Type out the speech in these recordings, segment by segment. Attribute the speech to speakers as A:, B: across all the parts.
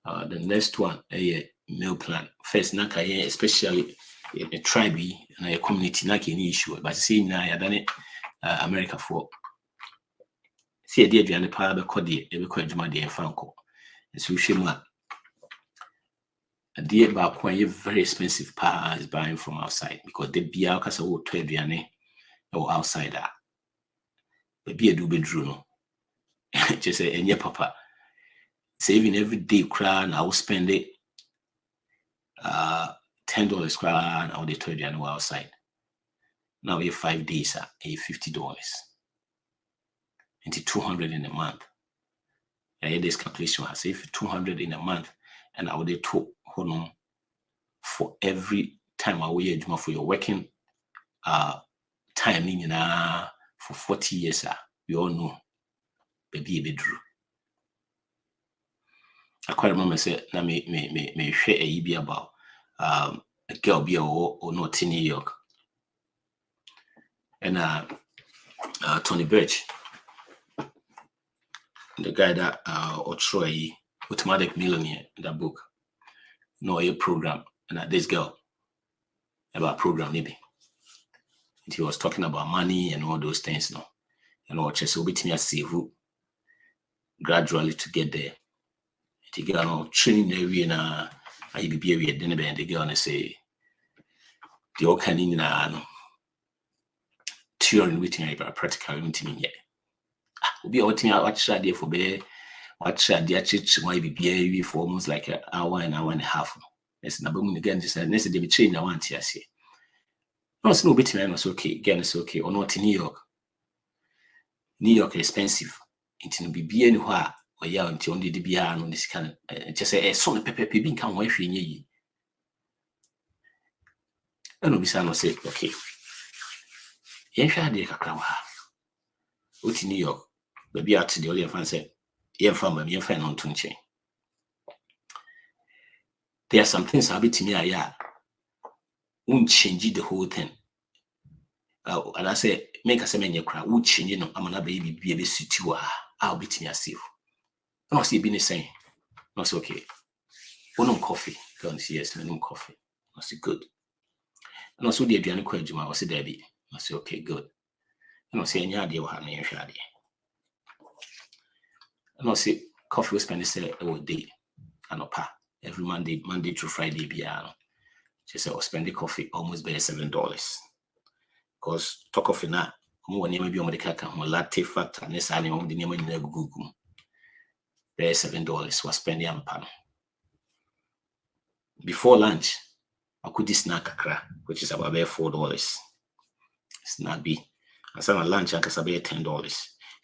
A: The next one, a meal plan. First, naka especially in a tribe and a community, naka any issue. But see now, I done it America for. See a dear Johnny Palmer Cody, every quite my dear Franco. And so she a dear back when you're very expensive power is buying from outside because they be out as a wood 12 or outside that. Be a do bedroom. Just say, and yeah, papa. Saving every day, crown, I will spend it $10 crown, I will tell you outside. Now we have 5 days, $50. Into 200 in a month. I had this calculation, I say $200 in a month, and I would talk for every time I will for your working time for 40 years, we all know. Baby be drew. I quite remember say na me share a be about a girl be or not in New York. And Tony Birch, the guy that or Troy Automatic Millionaire in that book. No a program and this girl about program maybe. And he was talking about money and all those things, no. And all just with me save gradually to get there. The girl training area na I be area then the girl and say the all can in theory waiting about practical meeting yet. Be out here watch there for be watch there church why be for almost like an hour and a half. Yes, na boom again just next day be train na want here say. No so bit man was okay, again it's okay or not in New York. New York expensive. It no be anywhere. Or yeah, until only the beer on this kind of just say a son pepper being come away from ye. And no be say, okay. Yen shall de cacrawa. Out in New York, baby out to the other fan said, yen farmer, yen fan on tunche. There are some things I'll be to me, yeah. Won't change the whole thing. And I say, make a semen cry, won't change, I'm an baby, be a suit you are. I'll be to me as if. No, see, been saying, no, it's okay. No coffee, don't see, yes, no coffee. I say, good. And also, the Adriana Quajuma was a Debbie. I say, okay, good. And I say, any idea what happened in Shadi. And I say, coffee was spent a day. And every Monday to Friday, piano. She said, I'll spend the coffee almost by $7. Because talk of it now, more name be on the caca, more latte factor, and this animal, the name in Google. $7 was spending on pan. Before lunch, I could snack a crack, which is about $4. Snack B. And some lunch I could about $10.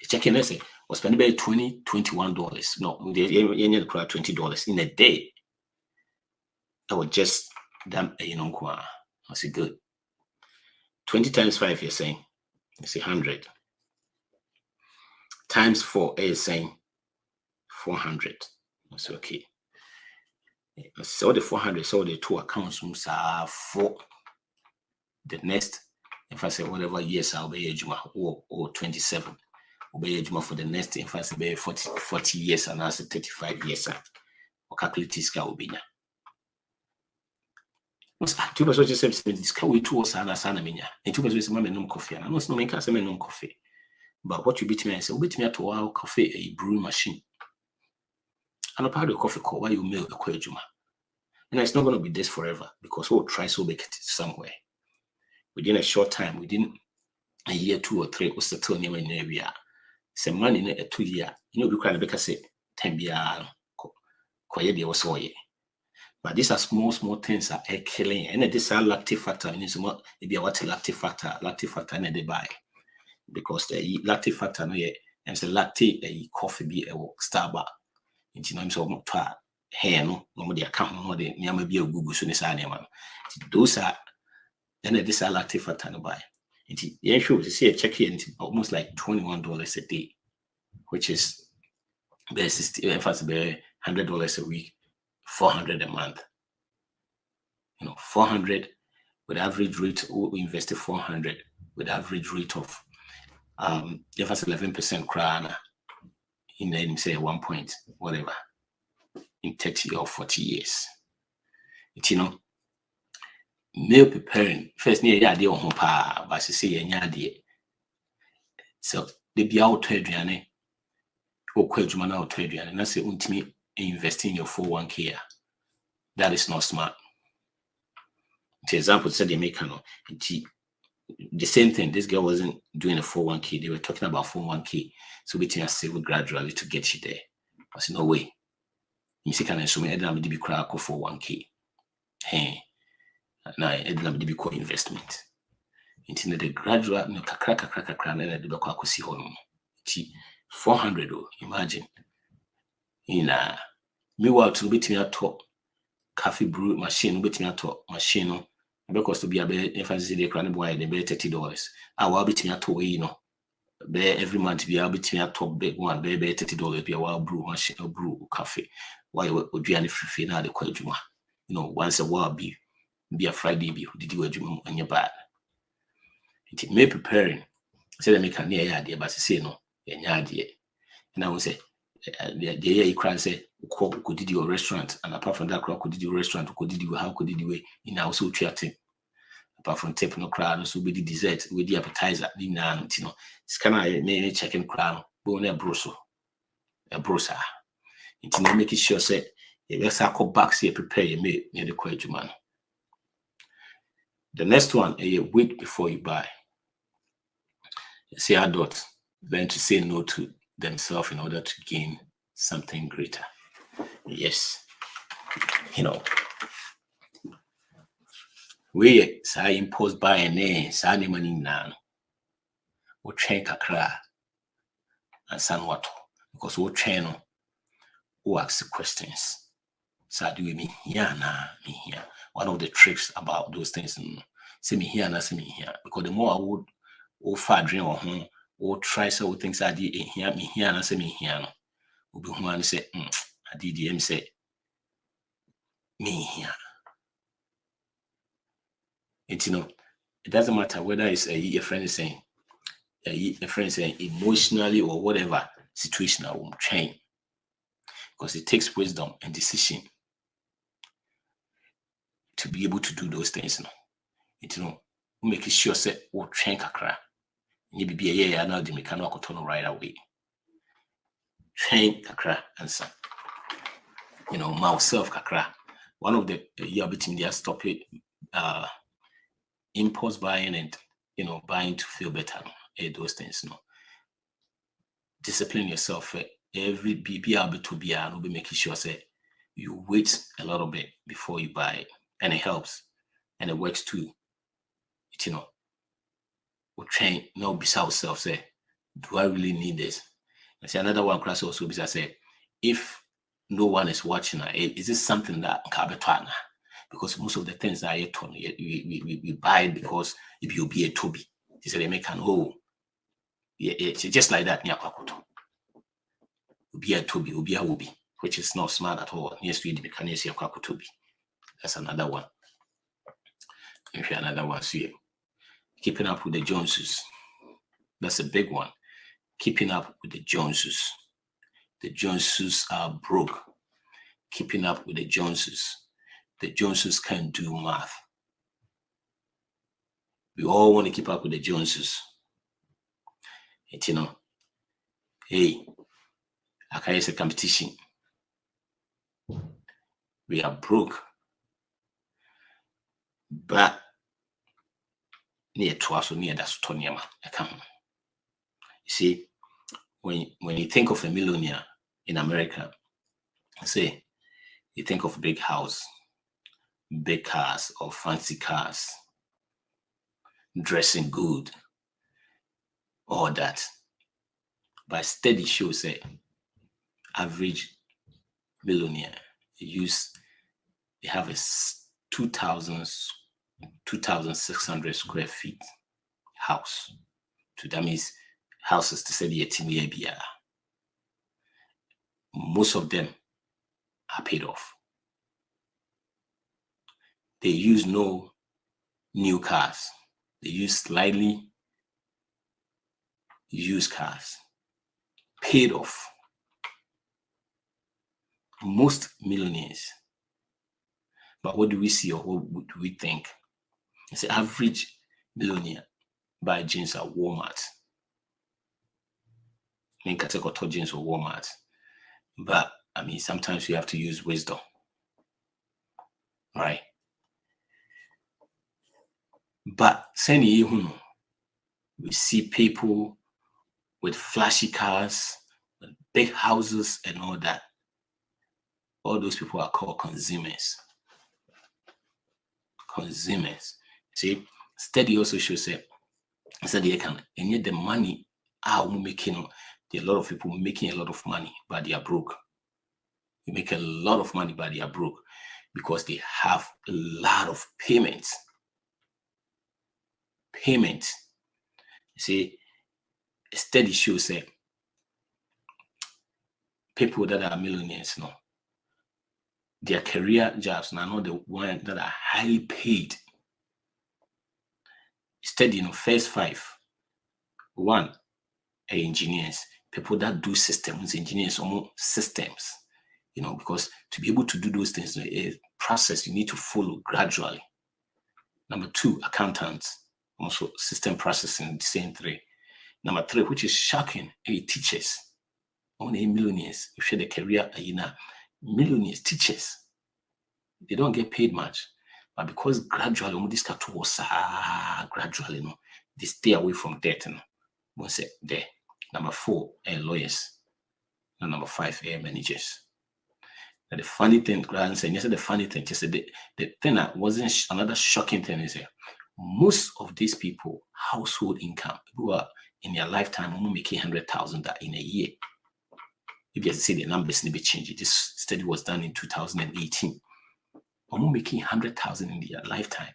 A: The check-in essay was spending about $20, $21. No, the crowd $20 in a day. I would just damn I say good. 20 times 5, you're saying, it's 100. Times 4, you're saying 400. That's okay. So the 400, so the two accounts are for the next. If I say whatever years I'll be age or 27, I'll be age for the next. If I say 40 years and I say 35 years, or calculate this will be now. Two person just said this can we two or sana minya. And two person say no coffee. And I know no make us no coffee. But what you beat me and say, beat me to our coffee a brew machine. And a part of coffee call why you milk a quajuma. And it's not going to be this forever because we'll try so make it somewhere. Within a short time, within a year, 2 or 3, we'll settle near an area. Some money in a 2 year. You know, we can't because say 10 years. Quiet was so ye. But these are small things are killing. And this are lactic factor. And it's more maybe what lactic factor and they buy. Because the lactic factor no ye and the lactic a coffee be a Starbucks. It's no so hair no the account no the near be a Google so those are and this are lactic factor no buy. It's sure to see a check here almost like $21 a day, which is $100 a week, $400 a month. 400 with average rate we invested 400 with average rate of if it's 11% crown in then say 1 point whatever in 30 or 40 years. You know, meal preparing first near the idea on pa, but say yanya. So they be out to Adriane or Quadruman out to Adriane, and I say, ultimately invest in your 401k. That is not smart. For example, said they make the same thing. This girl wasn't doing a 401k. They were talking about 401k. So we can save gradually to get you there. I said, no way. You see, can I show me Edna be crack 401k? Hey, now Edna be called investment. Into the gradual, no crack, and then the back see home. 400, imagine. Meanwhile, to be to top coffee brew machine, be to machine. Because to be a better emphasis the crown boy, the better $30. I will be to every month be able to top big one, be $30 be a wild brew machine or brew coffee. Why would be any free now the quadruma? Once a while be a Friday be who did you do on your bad. It may preparing. Say they make a near idea, but say no, any idea. And I will say the year you can say could did your restaurant, and apart from that crowd could did your restaurant, could did you how could did you in our so chatting. Apart from tape no crowd, so with the dessert, with the appetizer, it's kind of a chicken crown, bone a broso. It's not making sure say let's circle back here, prepare your meal near the quadruman. The next one, wait before you buy. See adults learn to say no to themselves in order to gain something greater. Yes. We say imposed by a name, Sani money now. We train kakra and san what because we train who ask questions. So do we me here me here? One of the tricks about those things, say me here, say me here. Because the more I would far dream or home or try some things I did here, me here, and say me here. Will be one say, I did him say me here. And it doesn't matter whether it's a friend is saying, a friend saying emotionally or whatever situation I will train. Because it takes wisdom and decision to be able to do those things. Make sure say we'll train kakra. You be a year now the mechanical turn right away. Train kakra and son. Myself kakra. One of the year between there stop it impulse buying and buying to feel better. Those things. Discipline yourself. Every BBR to be and be making sure say you wait a little bit before you buy it. And it helps. And it works too. We'll train beside ourselves say, do I really need this? I say another one class also because I say, if no one is watching, is this something that Kabetwana? Because most of the things that we buy it because if you be a Toby, they say they make an it's just like that near Kwakoto. Be a Toby, be a Ubi, which is not smart at all. Yes, we the mechanics of Kwakotobi. That's another one. If you another one, see keeping up with the Joneses. That's a big one. Keeping up with the Joneses. The Joneses are broke. Keeping up with the Joneses. The Joneses can't do math. We all want to keep up with the Joneses. Hey, I can't say competition. We are broke. But near twice or near that's Tonyama. I can't. You see, when you think of a millionaire in America, say you think of big house, big cars or fancy cars, dressing good, all that. By steady show, say average millionaire they have a 2,600 square feet house. So that means houses to say the ATM. Most of them are paid off. They use no new cars. They use slightly used cars. Paid off. most millionaires. But what do we see, or what do we think? It's the average millionaire buy jeans at Walmart. I mean, category jeans or Walmart. But I mean, sometimes you have to use wisdom, right? But we see people with flashy cars, with big houses, and all that. All those people are called consumers. Consumers. See, study also shows that they can, and yet the money are making. There are a lot of people making a lot of money, but they are broke. You make a lot of money, but they are broke because they have a lot of payments. You see, a study shows that people that are millionaires, their career jobs are not the ones that are highly paid. Study, first 5. 1, engineers, people that do systems, engineers, almost systems, because to be able to do those things, a process you need to follow gradually. Number 2, accountants, also system processing, the same 3. Number 3, which is shocking, teachers. Only millionaires, you share the career, millionaires, teachers, they don't get paid much, but because gradually, this gradually, they stay away from debt. There. Number 4, lawyers. And number 5, managers. And the funny thing, the funny thing, just the thing that wasn't another shocking thing is that most of these people, household income, who are in their lifetime, only making 100,000 in a year. If you see the numbers, need be changing. This study was done in 2018. Only making 100,000 in their lifetime,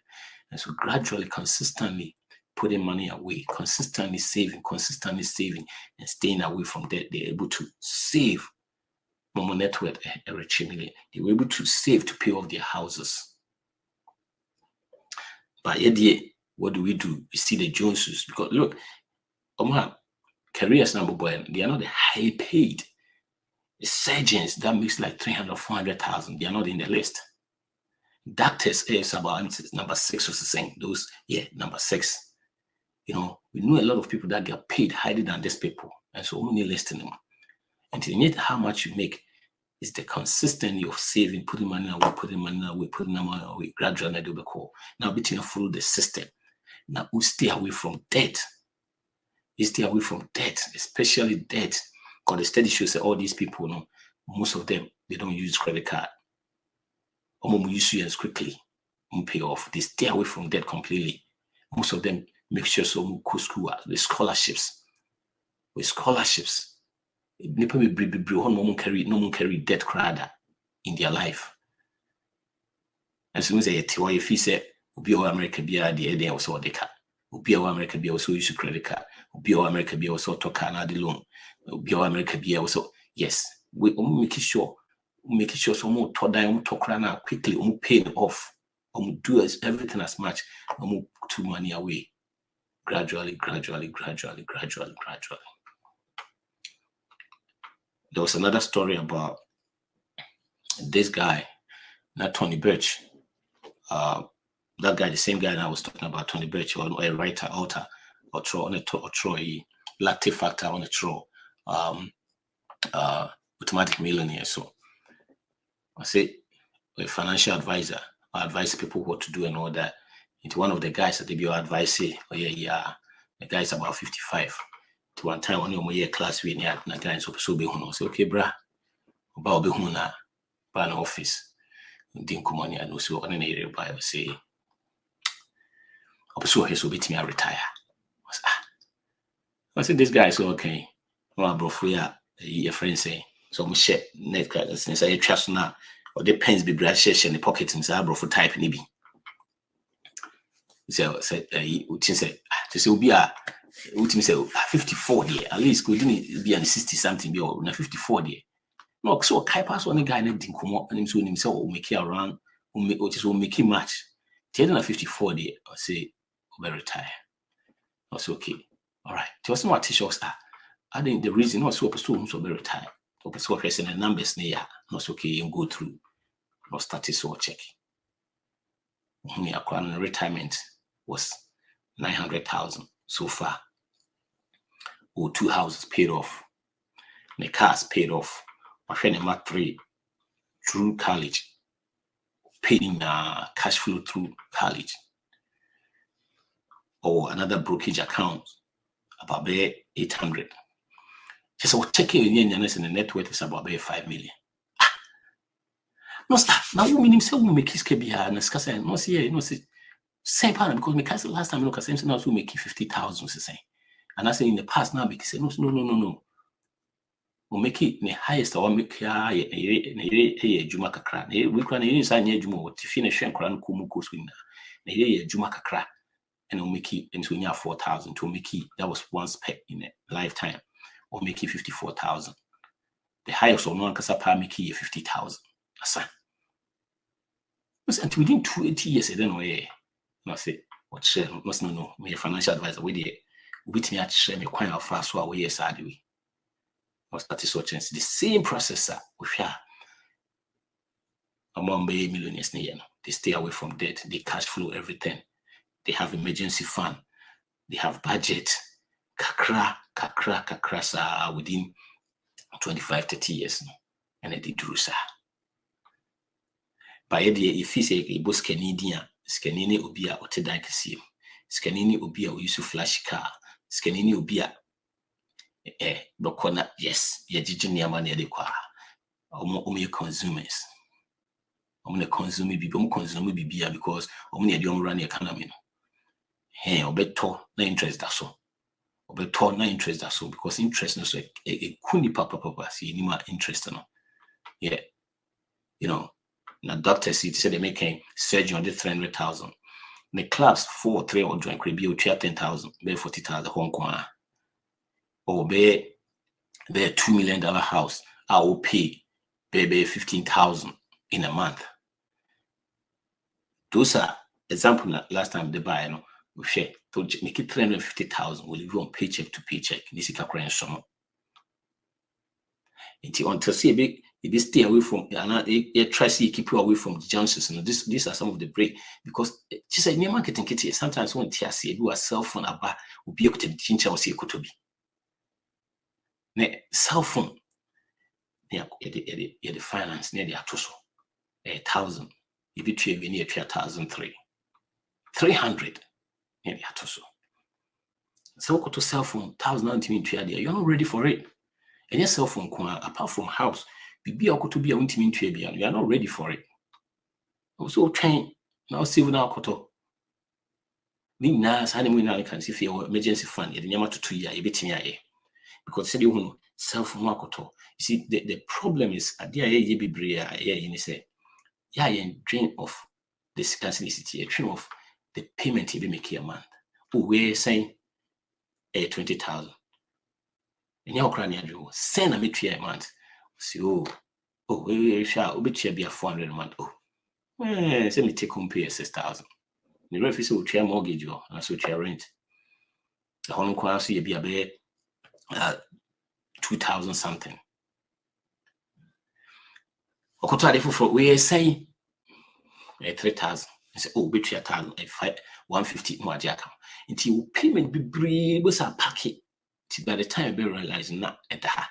A: and so gradually, consistently putting money away, consistently saving, and staying away from debt. They're able to save. More net worth, a rich million. They were able to save to pay off their houses. But yet, what do? We see the Joneses, because look, careers number one, they are not the highly paid. The surgeons that makes like 300,000 or 400,000, they are not in the list. Doctors is about number 6 or something. Those, number 6. We know a lot of people that get paid higher than these people, and so only listing them. And yet, how much you make is the consistency of saving, putting money away, gradually do the call. Now, between follow the system. Now, we stay away from debt. You stay away from debt, especially debt. Because the study shows that all these people, most of them, they don't use credit card. Or use it as quickly, pay off. They stay away from debt completely. Most of them make sure so go school with scholarships. They probably carry debt crowd in their life. And so we say, if you say, be America be the also the car. Be America be also use credit card. Be America be also to Canada loan. Be America be also, yes, we make sure some to die to quickly pay it off. Do everything as much, put money away. Gradually. There was another story about this guy, not Tony Birch. That guy, the same guy that I was talking about, Tony Birch, or a writer, author, or Troy, lactic factor on a Troy, automatic millionaire. So I say, a financial advisor, I advise people what to do and all that. It's one of the guys that they be advising. The guy is about 55. To one time when you're class we had na guy so be who say okay bra about be who na ban office din come and no so on an area by say so he so bit me retire. I said this guy is okay. No bro for your friend say so we share net card since I trust na or the pens be bra share in the pocket inside bro for type ni bi. So said to say be a ultimate say 54 there, at least could be an 60 something be or 54 there. No, so kai pass one guy named Dinkumo and himself will make it around, will make him match. 54 there, or say, over retire. That's okay. All right. Tell us what t-shirts are. I think the reason also supposed to retire. so the numbers near, not okay, you go through, no status or check. Retirement was 900,000 so far. Or 2 houses paid off, the cars paid off. My friend number 3 through college, paid in cash flow through college, or another brokerage account about 800. Just what checking in and the net worth is about 5 million. No stuff. Now you mean say we make his KBR and discuss and no see no see same pattern because me last time look at same now we make 50,000 say. And I say in the past now make say no. We make it the highest or make here juma kakra. We can use anya juma what finish and kran kumu kuswina. Na here juma kakra and we make it into 4,000 to make it. That was one spec in a lifetime. Or make it 54,000. The highest or non kasapa make it 50,000. Asa. And within 20 years, I don't know. I say, what share must know. Me a financial advisor with you. With me at share me quite how fast so away sad we. Was that is what the same processor with ya. Among millionaires, they stay away from debt, they cash flow everything. They have emergency fund, they have budget. Kakra within 25-30 years. And they do sir. By the if he say a bus Canadian, Scanini Ubia or Tedankasi, Scanini Ubia we use to flash car, Scanini Ubia Bocona, yes, Yajinia money de qua. Only consumers. Only consume bibia because only a young run economy. Hey, or better no interest that so. Or better no interest that so because interest no so a kuni papa see any more interest no. Yeah. You know. Now doctors said they making surgery on the 300,000. The clubs 4-3 or joint could be 10,000, be 40,000 Hong Kong. Or be a $2 million house. I will pay be 15,000 in a month. Those are example last time they buy we share to make it 350,000 will live on paycheck to paycheck. This is a current sum. Until see a big if you stay away from and try to keep you away from the Johnsons, and these are some of the break because she said near marketing kitty sometimes when tia say do a cell phone about will be able to change or see could be. Cell phone near the finance near the atoso 1,000 if you trade near 300 near the atoso. So go to cell phone 1,000 you're not ready for it. And your cell phone apart from house. Be a to be a winter you are not ready for it. Also, train now, civil now, Koto. Ninas, honeymoon, I can see your emergency fund, the Yamato 2 year, a bit in because said you self Makoto. You see, the problem is at the Bibria, you say, dream of the scarcity, a dream of the payment you make a month. Oh, we're saying 20,000. And your cranial send a metric a month. So, we shall be a 400 a month. Oh, send me take home pay 6,000. The refuse will share mortgage or so share rent. The home quality be a bit 2,000 something. Okotade for we say 3,000. I say, oh, betray 150 more jack. Until payment be brave was a packet. By the time we realize not at that.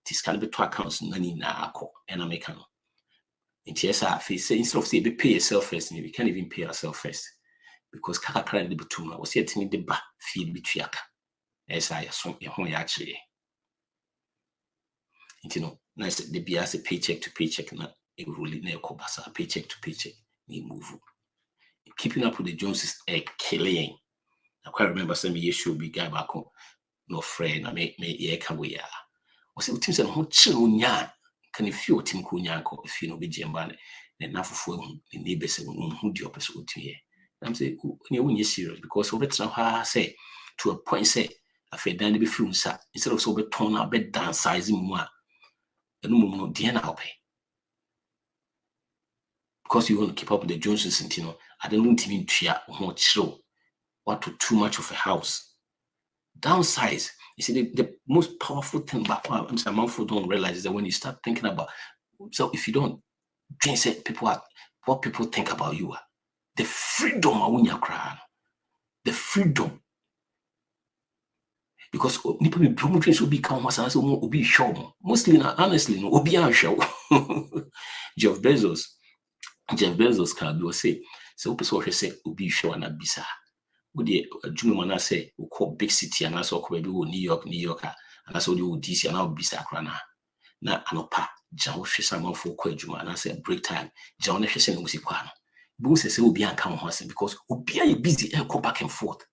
A: This can be 2 accounts nani na ako and American. In TSA face instead of say we pay yourself first, we can't even pay ourselves first. Because Kaka currently betuma was yet in the back feed between as I assume actually. You know, nice the BS a paycheck to paycheck na it really never cobasa paycheck to paycheck ni move. Keeping up with the Joneses a killing. I quite remember some years should be guy back home. No friend, I make me can we are. Was it Tim and who chill yan? Can you feel Tim Kunyanko if you know be Jambane, then enough for the neighbors who the opposite to ye? I'm saying, when you're serious, because of it's now how I say to a point say, I feel dandy be film sat instead of so be torn out bed downsizing more. And no DNA I'll pay. Because you want to keep up with the Joneses and Tino, I don't want to mean to more chill. What to too much of a house. Downsize You see, the most powerful thing about some people don't realize is that when you start thinking about, so if you don't drink, say what people think about you, the freedom awunya cry, the freedom. Because people be promoting so become once and so be show. Mostly, honestly, no, be show. Jeff Bezos can do say, so people say, "Ubi show and abisa." Would the Jumana say, "We call big city and also maybe New York, and also the DC and now bisa crana." Na anopa, John Shissam for Quajuma and I said, break time. John Shissam was equal. Boom says, "Ubi and come because Ubi are busy and go back and forth."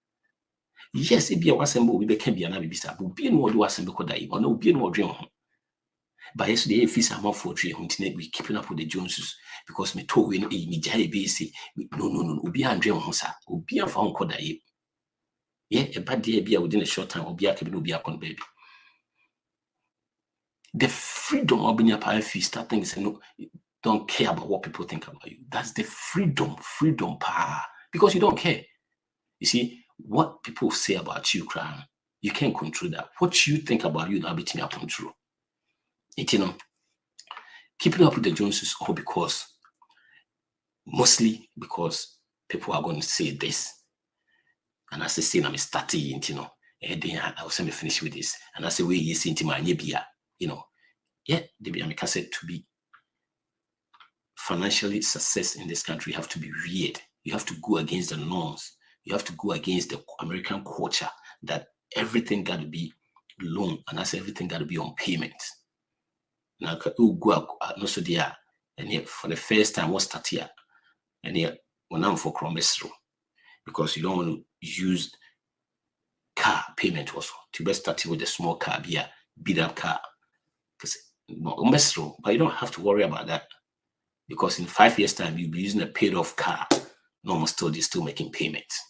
A: Yes, it be a wassemble, we can be an abisa, but be no do assemble kodai, or no be no dream. But yesterday, if it's a month for 300, we keeping up with the Joneses because me told we me jai basic. No, be a dream, Hosa, will be a found kodai. Yeah, a bad day be within a short time, will be a cabin, be a con baby. The freedom of being a power fee starting say no, don't care about what people think about you. That's the freedom power. Because you don't care. You see, what people say about you, Crown, you can't control that. What you think about you, that'll be to me control. Keeping up with the Joneses, all mostly because people are going to say this. And I say, I'm starting, and then I will say, me finish with this. And I say, we you see into my nebia, yeah, they be a said to be financially success in this country, you have to be weird. You have to go against the norms. You have to go against the American culture that everything got to be loan, and that's everything got to be on payment. Now, you go no so there, and yet for the first time, what's start here? And yet, when I'm for Cromestro, because you don't want to use car payment also. To best start with the small car, be a beat up car. Because but you don't have to worry about that. Because in 5 years' time, you'll be using a paid off car. Normal still making payments.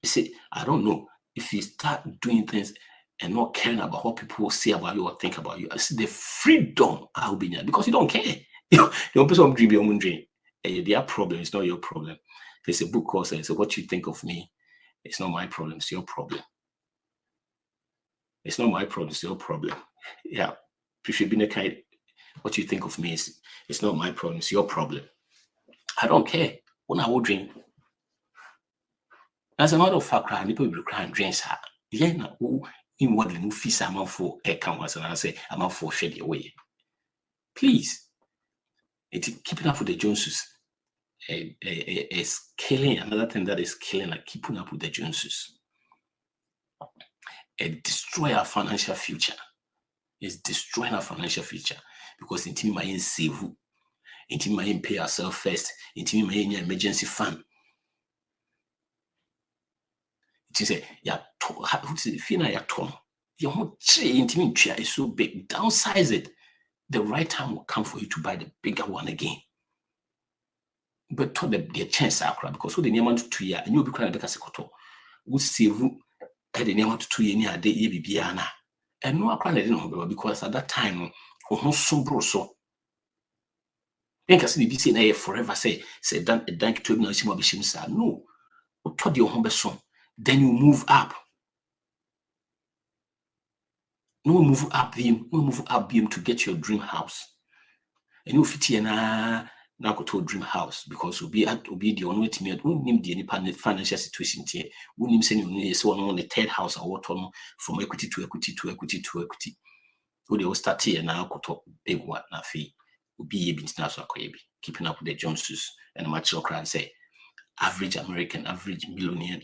A: You see, I don't know if you start doing things and not caring about what people will say about you or think about you. I see the freedom I'll be there because you don't care. You don't put some dream, your own dream. Their problem, it's not your problem. There's a book called "So What You Think of Me, it's not my problem, it's your problem." It's not my problem, it's your problem. Yeah. You should be the kind. What you think of me is it's not my problem, it's your problem. I don't care. When I will drink. As a matter of fact, people will cry and drinks her. Yeah, now in what the new fees I'm for a canvas and I say I'm out for shady away. Please. It's keeping up with the Joneses. Is killing another thing that is killing, like keeping up with the Joneses. It destroy our financial future. It's destroying our financial future because in team my save, in team my pay ourselves first, in team my emergency fund. It is a your whole tree is so big. Downsize it. The right time will come for you to buy the bigger one again. But to the chance because what the name to 2 years and you'll be crying because would save the name to 2 years near day bibiana. And no I didn't because at that time so then can see be saying forever say dan to me no to the home so then you move up. No move up him to get your dream house. And you fit here now go to a dream house because you'll be the only way to me name the independent financial situation here. We name saying you so on the third house or what on from equity to equity to equity to equity. We will start here now go to big one na fee. Will be a bit national keeping up with the Joneses and the mature crowd say average millionaire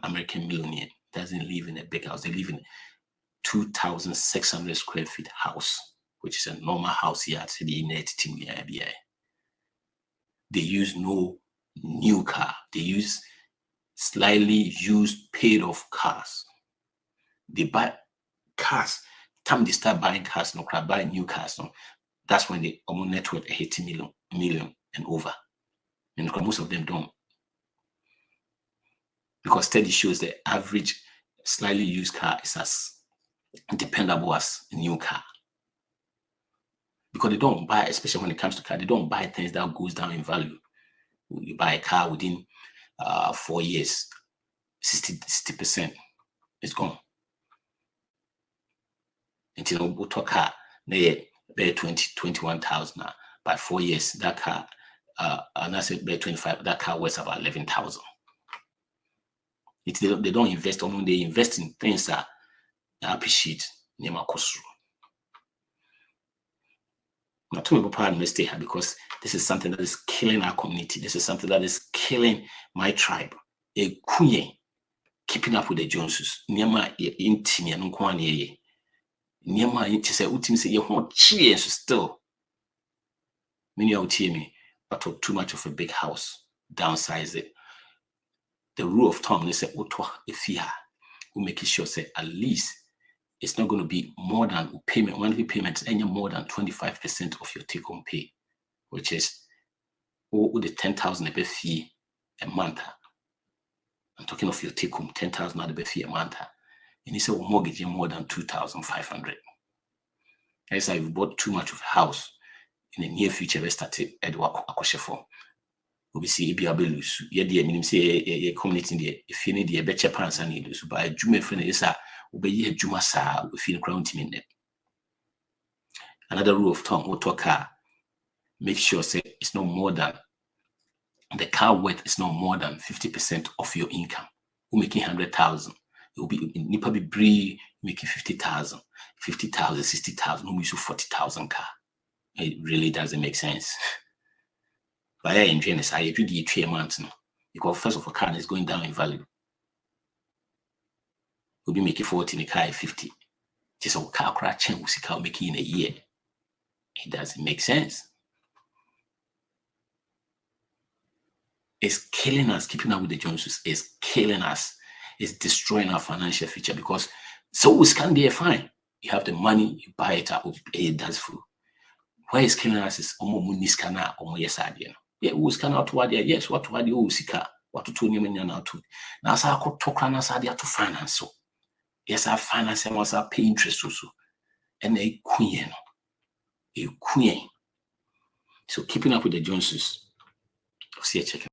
A: American millionaire doesn't live in a big house. They live in 2,600 square feet house, which is a normal house here at the United Team. They use no new car. They use slightly used paid off cars. They buy cars. Time they start buying cars, no buy new cars. No, that's when they almost net worth 80 million and over. And most of them don't. Because study shows the average slightly used car is as dependable as a new car. Because they don't buy, especially when it comes to car, they don't buy things that goes down in value. You buy a car within 4 years, 60%. It's gone. Until we talk car, they pay 21,000 by 4 years. That car, and I said by 25, that car worth about 11,000. They don't invest on when they invest in things that appreciate Nema Kosru. Now, to me, I must stay here because this is something that is killing our community. This is something that is killing my tribe. A kunye, keeping up with the Joneses. Nema intimi and unkwani. Nema inti say utim say you want cheers still. Many out hear me, but too much of a big house. Downsize it. The rule of thumb is say utwa ifia. We make sure say at least it's not going to be more than payment, monthly payments, any more than 25% of your take-home pay, which is the 10,000 a fee a month. I'm talking of your take-home 10,000 a fee a month, and it's a mortgage more than 2,500. That's how you bought too much of a house. In the near future, we started Edward Akoshefo. We see if you have lose. Yeah, the minimum say a community in the if you need the better pants and you lose by Jume friend is a obey Juma sa we feel crown team in it. Another rule of thumb, auto car, make sure say it's no more than the car worth is no more than 50% of your income. We're making 100,000. It will be nipa be bree making 50,000, 50,000, 60,000, we use 40,000 car. It really doesn't make sense. But I enjoy this. I do the 3 months now. Because first of all, car is going down in value. We'll be making 40 in a car 50. Just a car crash and we'll making in a year. It doesn't make sense. It's killing us. Keeping up with the Joneses is killing us. It's destroying our financial future because so we can be fine. You have the money, you buy it up, it does food. Why is killing us is omo yes idea. Yeah, who is out to idea? Yes, what to idea sika, what to tell you now to. Now I could talk on us idea to finance. So yes, I finance and I pay interest also. And a queen. So keeping up with the Joneses. See a check.